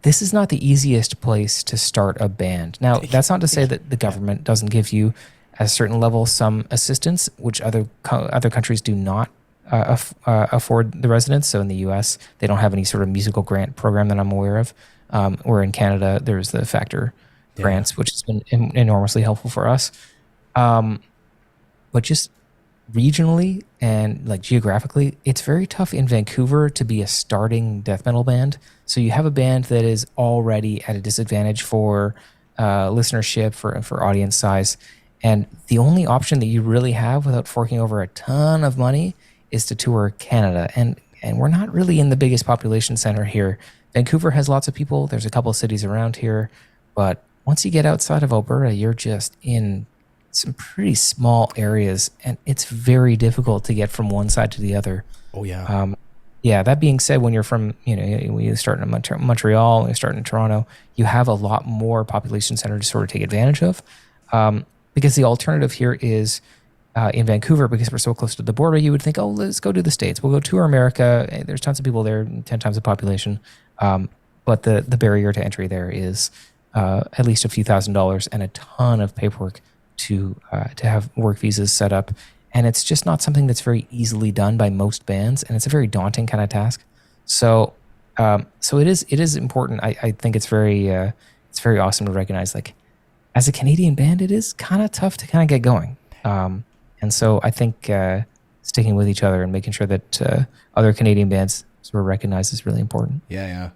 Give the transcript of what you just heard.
this is not the easiest place to start a band. Now, that's not to say that the Yeah. government doesn't give you at a certain level some assistance, which other countries do not afford the residents. So in the U.S., they don't have any sort of musical grant program that I'm aware of. Where in Canada, there's the Factor Yeah. grants, which has been enormously helpful for us. Um, but just regionally and like geographically, it's very tough in Vancouver to be a starting death metal band. So you have a band that is already at a disadvantage for listenership, for audience size, and the only option that you really have without forking over a ton of money is to tour Canada. And we're not really in the biggest population center here. Vancouver has lots of people. There's a couple of cities around here, but once you get outside of Alberta, you're just in some pretty small areas, and it's very difficult to get from one side to the other. Oh yeah. Um, yeah, that being said, when you're from, when you start in Montreal, when you start in Toronto, you have a lot more population center to sort of take advantage of. Because the alternative here is in Vancouver, because we're so close to the border, you would think, oh, let's go to the States. We'll go tour America. There's tons of people there, 10 times the population. Um, but the barrier to entry there is at least a few $1,000s and a ton of paperwork to have work visas set up, and it's just not something that's very easily done by most bands, and it's a very daunting kind of task. So, so it is important. I think it's very awesome to recognize, like, as a Canadian band, it is kind of tough to kind of get going. And so I think sticking with each other and making sure that other Canadian bands sort of recognize is really important. Yeah, yeah.